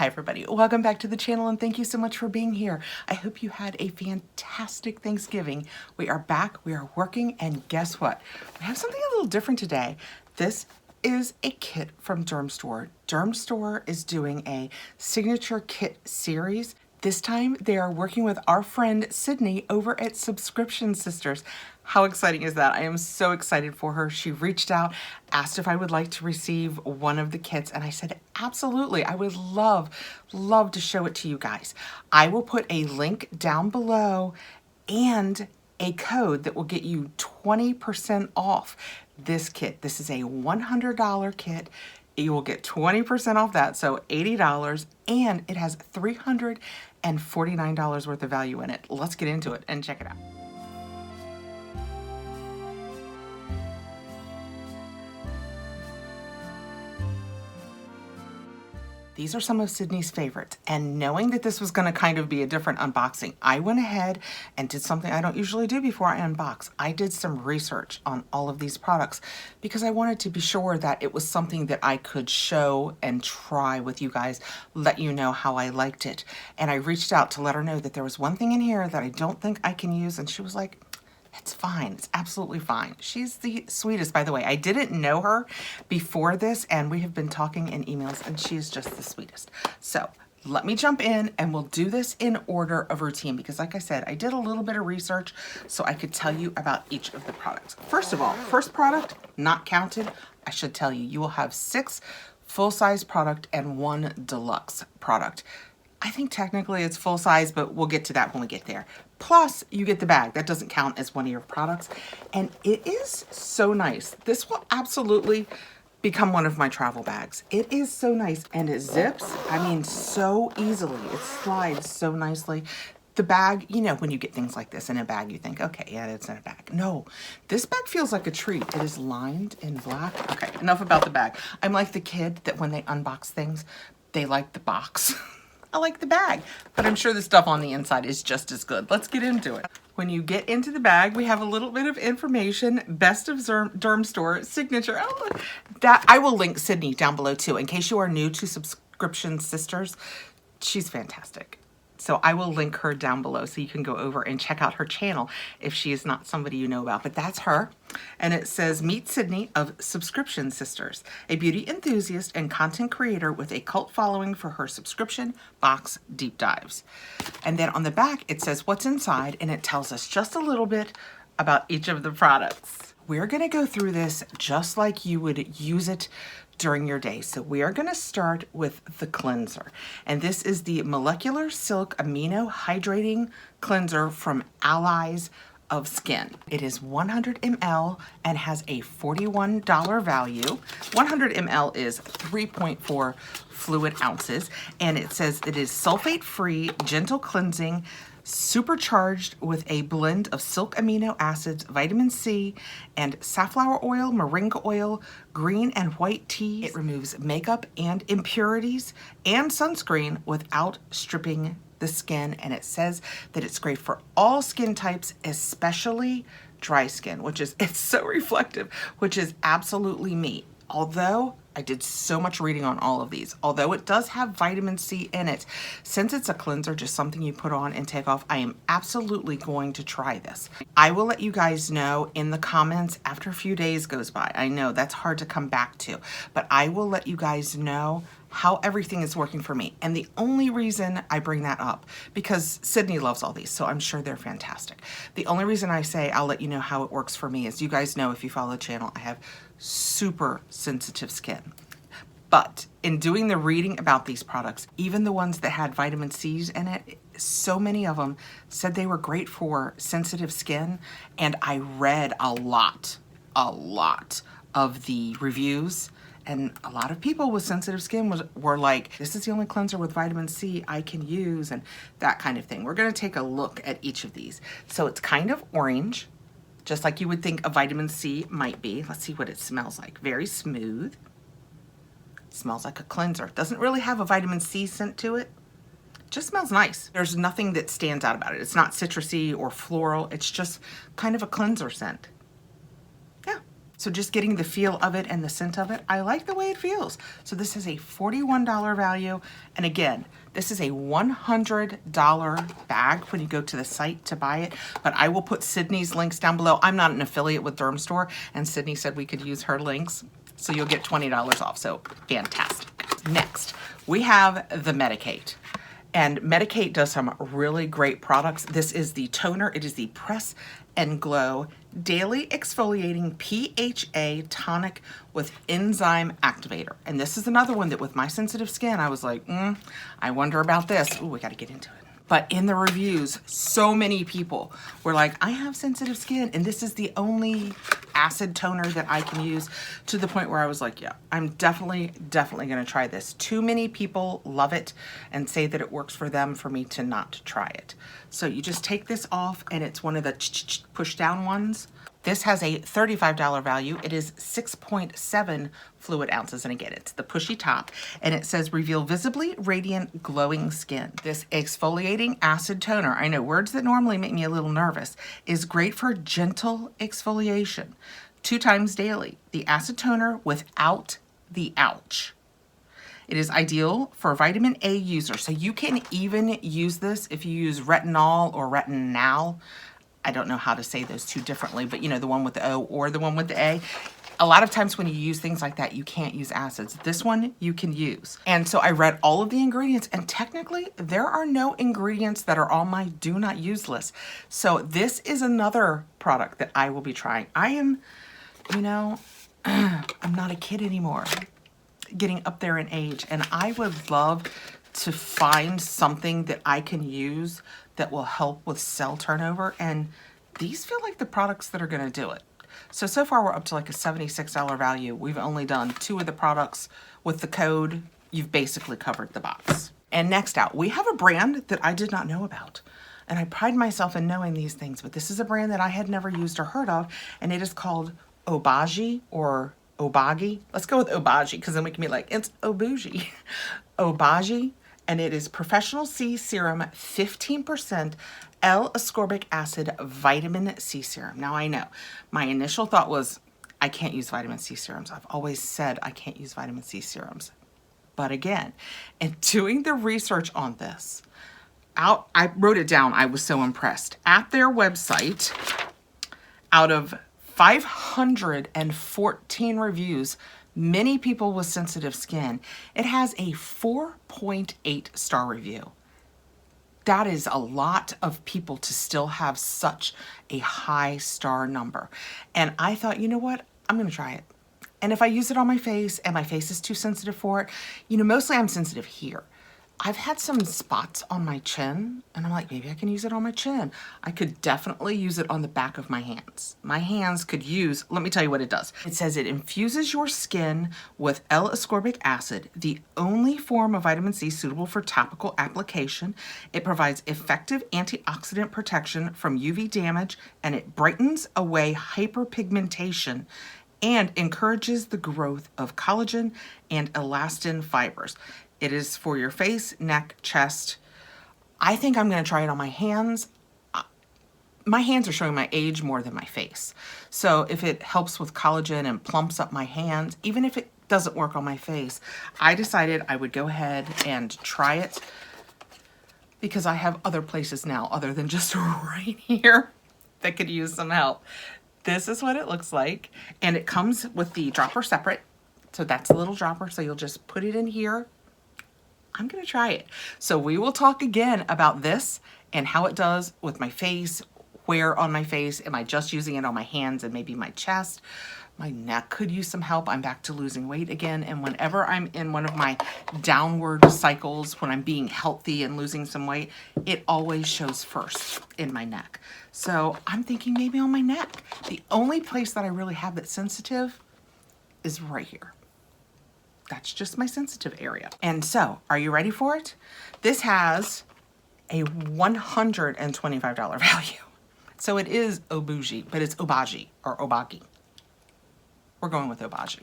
Hi everybody, welcome back to the channel and thank you so much for being here. I hope you had a fantastic Thanksgiving. We are back, we are working, and guess what? We have something a little different today. This is a kit from Dermstore. Dermstore is doing a signature kit series. This time they are working with our friend Sydney over at Subscription Sisters. How exciting is that? I am so excited for her. She reached out, asked if I would like to receive one of the kits, and I said, absolutely, I would love to show it to you guys. I will put a link down below and a code that will get you 20% off this kit. This is a $100 kit. You will get 20% off that, so $80, and it has $349 worth of value in it. Let's get into it and check it out. These are some of Sydney's favorites, and knowing that this was going to kind of be a different unboxing, I went ahead and did something I don't usually do before I unbox. I did some research on all of these products because I wanted to be sure that it was something that I could show and try with you guys, let you know how I liked it. And I reached out to let her know that there was one thing in here that I don't think I can use, and she was like, it's fine. It's absolutely fine. She's the sweetest, by the way. I didn't know her before this, and we have been talking in emails, and she is just the sweetest. So let me jump in, and we'll do this in order of routine because, like I said, I did a little bit of research so I could tell you about each of the products. First of all, first product, not counted. I should tell you, you will have 6 full-size product and 1 deluxe product. I think technically it's full size, but we'll get to that when we get there. Plus, you get the bag. That doesn't count as one of your products. And it is so nice. This will absolutely become one of my travel bags. It is so nice. And it zips, I mean, so easily. It slides so nicely. The bag, you know, when you get things like this in a bag, you think, okay, yeah, it's in a bag. No, this bag feels like a treat. It is lined in black. Okay, enough about the bag. I'm like the kid that when they unbox things, they like the box. I like the bag, but I'm sure the stuff on the inside is just as good. Let's get into it. When you get into the bag, we have a little bit of information. Best of Dermstore signature. Oh, look. That I will link Sydney down below too. In case you are new to Subscription Sisters, she's fantastic. So I will link her down below so you can go over and check out her channel if she is not somebody you know about. But that's her. And it says, meet Sydney of Subscription Sisters, a beauty enthusiast and content creator with a cult following for her subscription box deep dives. And then on the back, it says what's inside, and it tells us just a little bit about each of the products. We're going to go through this just like you would use it during your day. So we are going to start with the cleanser. And this is the Molecular Silk Amino Hydrating Cleanser from Allies of Skin. It is 100 ml and has a $41 value. 100 ml is 3.4 fluid ounces. And it says it is sulfate-free, gentle cleansing, supercharged with a blend of silk amino acids, vitamin C, and safflower oil, moringa oil, green and white tea. It removes makeup and impurities and sunscreen without stripping the skin, and it says that it's great for all skin types, especially dry skin, which is, it's so reflective, which is absolutely me. Although I did so much reading on all of these, although it does have vitamin C in it, since it's a cleanser, just something you put on and take off, I am absolutely going to try this. I will let you guys know in the comments after a few days goes by. I know that's hard to come back to, but I will let you guys know how everything is working for me. And the only reason I bring that up, because Sydney loves all these, so I'm sure they're fantastic. The only reason I say I'll let you know how it works for me is, you guys know if you follow the channel, I have super sensitive skin. But in doing the reading about these products, even the ones that had vitamin C's in it, so many of them said they were great for sensitive skin. And I read a lot of the reviews, and a lot of people with sensitive skin were like, this is the only cleanser with vitamin C I can use, and that kind of thing. We're gonna take a look at each of these. So it's kind of orange, just like you would think a vitamin C might be. Let's see what it smells like. Very smooth. It smells like a cleanser. Doesn't really have a vitamin C scent to it. Just smells nice. There's nothing that stands out about it. It's not citrusy or floral. It's just kind of a cleanser scent. Yeah. So just getting the feel of it and the scent of it, I like the way it feels. So this is a $41 value. And again, this is a $100 bag when you go to the site to buy it, but I will put Sydney's links down below. I'm not an affiliate with Dermstore, and Sydney said we could use her links, so you'll get $20 off, so fantastic. Next, we have the Medicate. And Medicate does some really great products. This is the toner. It is the Press and Glow Daily Exfoliating PHA Tonic with Enzyme Activator. And this is another one that with my sensitive skin, I was like, I wonder about this. Ooh, we got to get into it. But in the reviews, so many people were like, I have sensitive skin, and this is the only acid toner that I can use, to the point where I was like, yeah, I'm definitely gonna try this. Too many people love it and say that it works for them for me to not try it. So you just take this off, and it's one of the push down ones. This has a $35 value. It is 6.7 fluid ounces. And again, it's the pushy top, and it says reveal visibly radiant glowing skin. This exfoliating acid toner, I know words that normally make me a little nervous, is great for gentle exfoliation 2 times daily. The acid toner without the ouch. It is ideal for vitamin A users. So you can even use this if you use retinol or retinal. I don't know how to say those two differently, but you know, the one with the O or the one with the A. A lot of times when you use things like that, you can't use acids. This one you can use. And so I read all of the ingredients, and technically there are no ingredients that are on my do not use list. So this is another product that I will be trying. I am, you know, I'm not a kid anymore, getting up there in age, and I would love to find something that I can use that will help with cell turnover, and these feel like the products that are going to do it. So far we're up to like a $76 value. We've only done 2 of the products. With the code, you've basically covered the box. And next out, we have a brand that I did not know about, and I pride myself in knowing these things, but this is a brand that I had never used or heard of, and it is called Obagi or Obagi. Let's go with Obagi, because then we can be like, it's Obougie. Obagi. And it is Professional C Serum 15% L-ascorbic acid vitamin C serum. Now I know my initial thought was I can't use vitamin C serums. I've always said I can't use vitamin C serums. But again, in doing the research on this, I wrote it down. I was so impressed. At their website, out of 514 reviews, many people with sensitive skin, it has a 4.8 star review. That is a lot of people to still have such a high star number. And I thought, you know what? I'm going to try it. And if I use it on my face and my face is too sensitive for it, you know, mostly I'm sensitive here. I've had some spots on my chin, and I'm like, maybe I can use it on my chin. I could definitely use it on the back of my hands. My hands could use, let me tell you what it does. It says it infuses your skin with L-ascorbic acid, the only form of vitamin C suitable for topical application. It provides effective antioxidant protection from UV damage, and it brightens away hyperpigmentation and encourages the growth of collagen and elastin fibers. It is for your face, neck, chest. I think I'm going to try it on my hands. My hands are showing my age more than my face. So if it helps with collagen and plumps up my hands, even if it doesn't work on my face, I decided I would go ahead and try it, because I have other places now other than just right here that could use some help. This is what it looks like. And it comes with the dropper separate. So that's a little dropper. So you'll just put it in here. I'm going to try it. So we will talk again about this and how it does with my face, where on my face, am I just using it on my hands and maybe my chest? My neck could use some help. I'm back to losing weight again. And whenever I'm in one of my downward cycles, when I'm being healthy and losing some weight, it always shows first in my neck. So I'm thinking maybe on my neck. The only place that I really have that's sensitive is right here. That's just my sensitive area. And so, are you ready for it? This has a $125 value. So it is Obougie, but it's Obagi or Obagi. We're going with Obagi.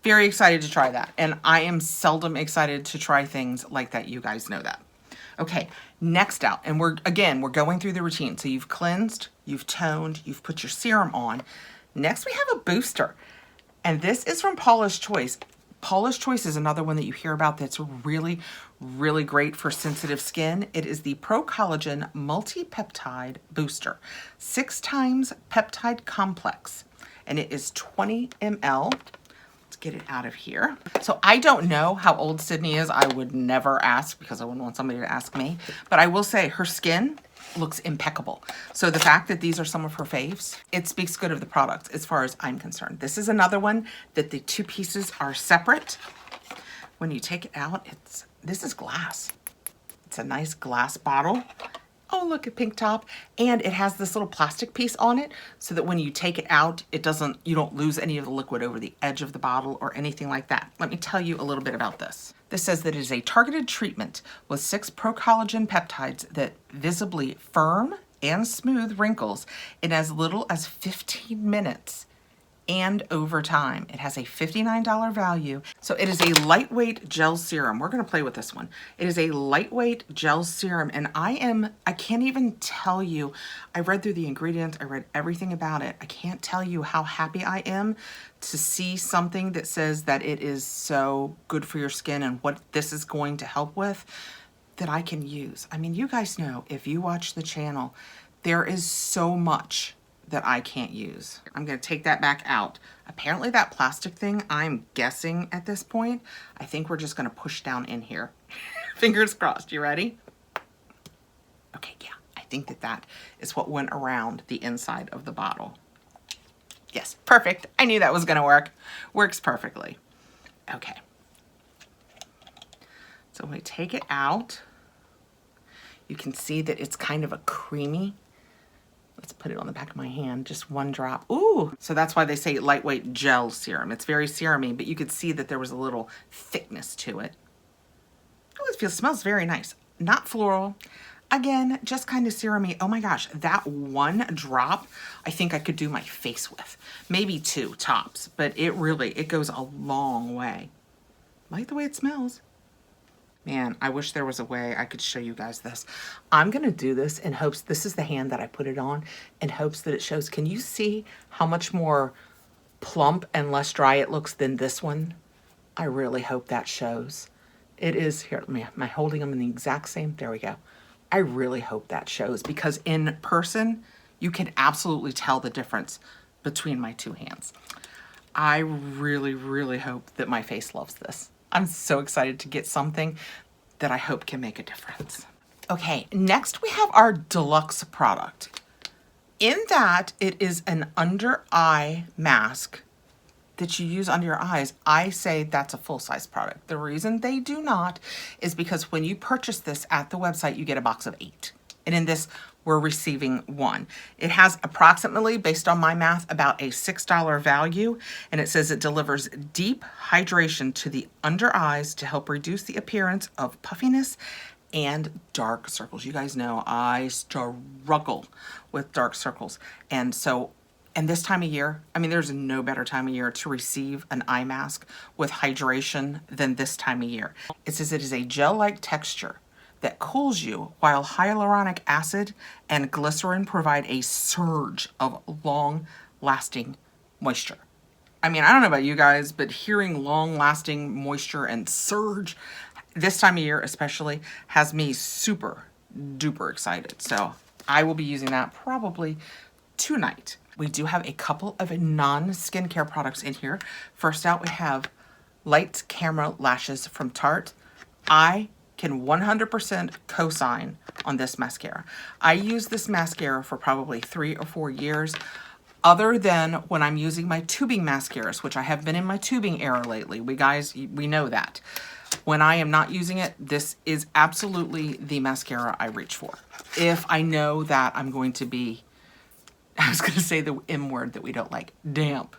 Very excited to try that. And I am seldom excited to try things like that. You guys know that. Okay, next out. And we're going through the routine. So you've cleansed, you've toned, you've put your serum on. Next we have a booster, and this is from Paula's Choice. Paula's Choice is another one that you hear about that's really, really great for sensitive skin. It is the Pro Collagen Multi-Peptide Booster, 6 times peptide complex, and it is 20 ml. Let's get it out of here. So I don't know how old Sydney is. I would never ask because I wouldn't want somebody to ask me, but I will say her skin looks impeccable. So the fact that these are some of her faves, it speaks good of the product as far as I'm concerned. This is another one that the 2 pieces are separate. When you take it out, this is glass. It's a nice glass bottle. Oh, look at pink top. And it has this little plastic piece on it so that when you take it out, you don't lose any of the liquid over the edge of the bottle or anything like that. Let me tell you a little bit about this. This says that it is a targeted treatment with 6 pro-collagen peptides that visibly firm and smooth wrinkles in as little as 15 minutes and over time. It has a $59 value. So it is a lightweight gel serum. We're gonna play with this one. It is a lightweight gel serum, and I can't even tell you, I read through the ingredients, I read everything about it. I can't tell you how happy I am to see something that says that it is so good for your skin and what this is going to help with that I can use. I mean, you guys know, if you watch the channel, there is so much that I can't use. I'm gonna take that back out. Apparently that plastic thing, I'm guessing at this point, I think we're just gonna push down in here. Fingers crossed, you ready? Okay, yeah, I think that is what went around the inside of the bottle. Yes, perfect. I knew that was gonna work. Works perfectly. Okay. So when we take it out, you can see that it's kind of a creamy. Let's put it on the back of my hand, just 1 drop. Ooh, so that's why they say lightweight gel serum. It's very serum-y, but you could see that there was a little thickness to it. Oh, it smells very nice. Not floral. Again, just kind of serum-y. Oh my gosh, that 1 drop, I think I could do my face with. Maybe 2 tops, but it goes a long way. Like the way it smells. Man, I wish there was a way I could show you guys this. I'm gonna do this in hopes, this is the hand that I put it on, in hopes that it shows. Can you see how much more plump and less dry it looks than this one? I really hope that shows. It is, here, am I holding them in the exact same? There we go. I really hope that shows because in person, you can absolutely tell the difference between my 2 hands. I really, really hope that my face loves this. I'm so excited to get something that I hope can make a difference. Okay, next we have our deluxe product. In that, it is an under eye mask that you use under your eyes. I say that's a full-size product. The reason they do not is because when you purchase this at the website, you get a box of 8. And in this, we're receiving 1. It has approximately, based on my math, about a $6 value, and it says it delivers deep hydration to the under eyes to help reduce the appearance of puffiness and dark circles. You guys know I struggle with dark circles, and this time of year, I mean, there's no better time of year to receive an eye mask with hydration than this time of year. It says it is a gel-like texture that cools you while hyaluronic acid and glycerin provide a surge of long-lasting moisture. I mean, I don't know about you guys, but hearing long-lasting moisture and surge this time of year especially has me super duper excited. So I will be using that probably tonight. We do have a couple of non-skincare products in here. First out, we have Light Camera Lashes from Tarte. I can 100% co-sign on this mascara. I use this mascara for probably 3 or 4 years, other than when I'm using my tubing mascaras, which I have been in my tubing era lately. We know that. When I am not using it, this is absolutely the mascara I reach for. If I know that I'm going to be, I was gonna say the M word that we don't like, damp.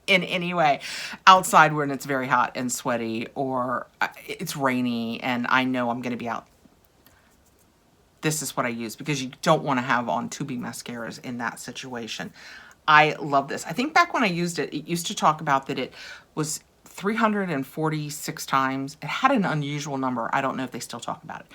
In any way outside when it's very hot and sweaty or it's rainy and I know I'm going to be out. This is what I use because you don't want to have on tubing mascaras in that situation. I love this. I think back when I used it, it used to talk about that it was 346 times. It had an unusual number. I don't know if they still talk about it.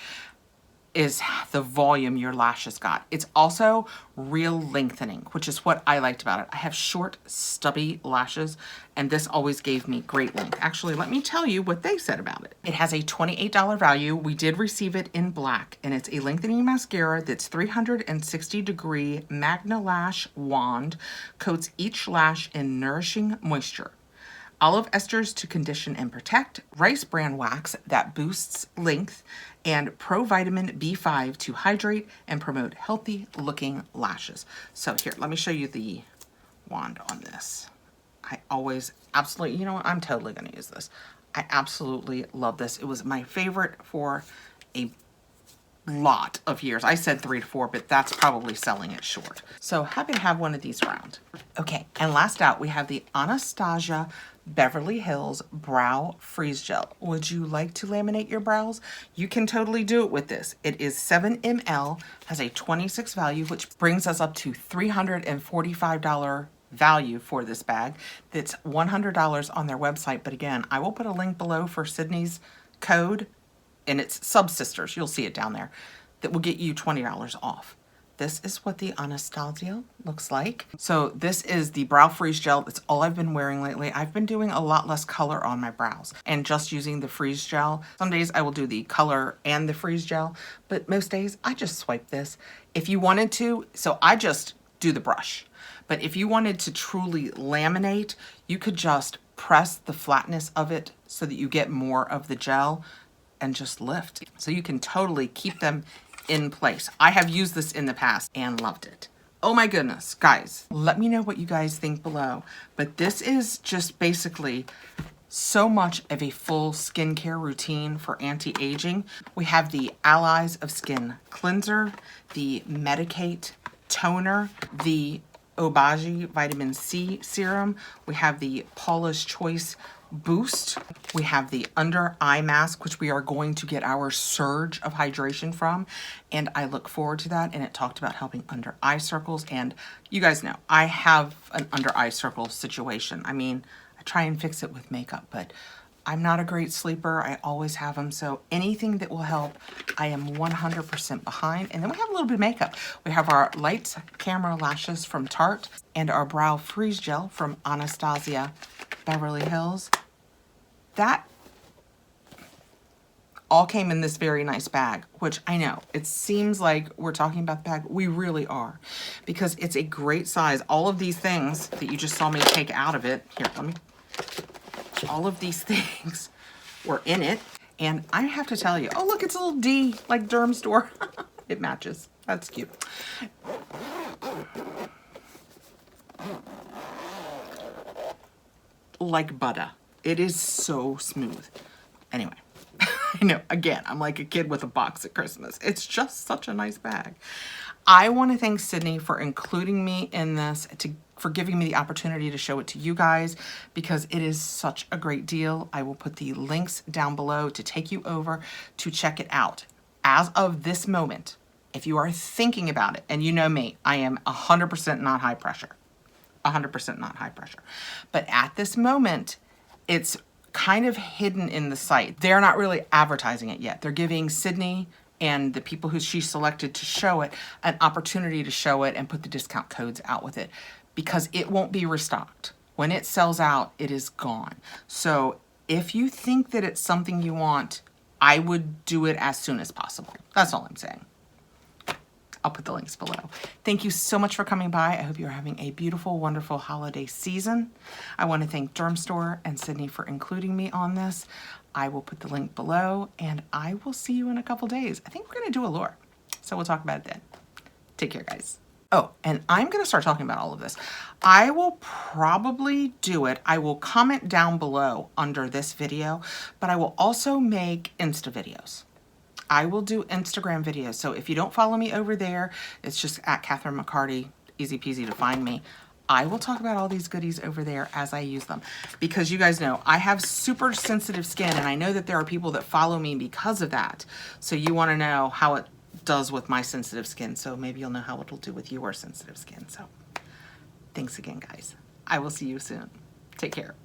is the volume your lashes got. It's also real lengthening, which is what I liked about it. I have short, stubby lashes, and this always gave me great length. Actually, let me tell you what they said about it. It has a $28 value. We did receive it in black, and it's a lengthening mascara that's 360-degree Magna Lash Wand, coats each lash in nourishing moisture. Olive esters to condition and protect, rice bran wax that boosts length, and provitamin B5 to hydrate and promote healthy looking lashes. So here, let me show you the wand on this. I always absolutely, you know what, I'm totally gonna use this. I absolutely love this. It was my favorite for a lot of years. I said 3 to 4, but that's probably selling it short. So happy to have one of these around. Okay, and last out we have the Anastasia Beverly Hills Brow Freeze Gel. Would you like to laminate your brows? You can totally do it with this. It is 7 ml, has a 26 value, which brings us up to $345 value for this bag. That's $100 on their website, but again, I will put a link below for Sydney's code, and it's Subsisters, you'll see it down there, that will get you $20 off. This is what the Anastasia looks like. So this is the Brow Freeze Gel. That's all I've been wearing lately. I've been doing a lot less color on my brows and just using the Freeze Gel. Some days I will do the color and the Freeze Gel, but most days I just swipe this. If you wanted to, so I just do the brush, but if you wanted to truly laminate, you could just press the flatness of it so that you get more of the gel and just lift. So you can totally keep them in place. I have used this in the past and loved it. Oh my goodness, guys, let me know what you guys think below. But this is just basically so much of a full skincare routine for anti-aging. We have the Allies of Skin Cleanser, the Medicate Toner, the Obagi Vitamin C Serum. We have the Paula's Choice Boost. We have the under eye mask, which we are going to get our surge of hydration from, and I look forward to that. And it talked about helping under eye circles, and you guys know I have an under eye circle situation. I mean, I try and fix it with makeup, but I'm not a great sleeper. I always have them, so anything that will help, I am 100% behind. And then we have a little bit of makeup. We have our Light Camera Lashes from Tarte and our Brow Freeze Gel from Anastasia Beverly Hills. That all came in this very nice bag, which I know it seems like we're talking about the bag. We really are, because it's a great size. All of these things that you just saw me take out of it, here, let me, all of these things were in it. And I have to tell you, oh look, it's a little D, like Dermstore. It matches, that's cute. Like butter. It is so smooth. Anyway, I know, again, I'm like a kid with a box at Christmas. It's just such a nice bag. I want to thank Sydney for including me in this, for giving me the opportunity to show it to you guys, because it is such a great deal. I will put the links down below to take you over to check it out. As of this moment, if you are thinking about it, and you know me, I am 100% not high pressure. 100% not high pressure. But at this moment, it's kind of hidden in the site. They're not really advertising it yet. They're giving Sydney and the people who she selected to show it an opportunity to show it and put the discount codes out with it, because it won't be restocked. When it sells out, it is gone. So if you think that it's something you want, I would do it as soon as possible. That's all I'm saying. I'll put the links below. Thank you so much for coming by. I hope you're having a beautiful, wonderful holiday season. I want to thank Dermstore and Sydney for including me on this. I will put the link below, and I will see you in a couple days. I think we're going to do a lure, so we'll talk about it then. Take care, guys. Oh, and I'm going to start talking about all of this. I will probably do it. I will comment down below under this video, but I will also make Insta videos. I will do Instagram videos. So if you don't follow me over there, it's just at Catherine McCarty, easy peasy to find me. I will talk about all these goodies over there as I use them, because you guys know I have super sensitive skin, and I know that there are people that follow me because of that. So you want to know how it does with my sensitive skin. So maybe you'll know how it'll do with your sensitive skin. So thanks again, guys. I will see you soon. Take care.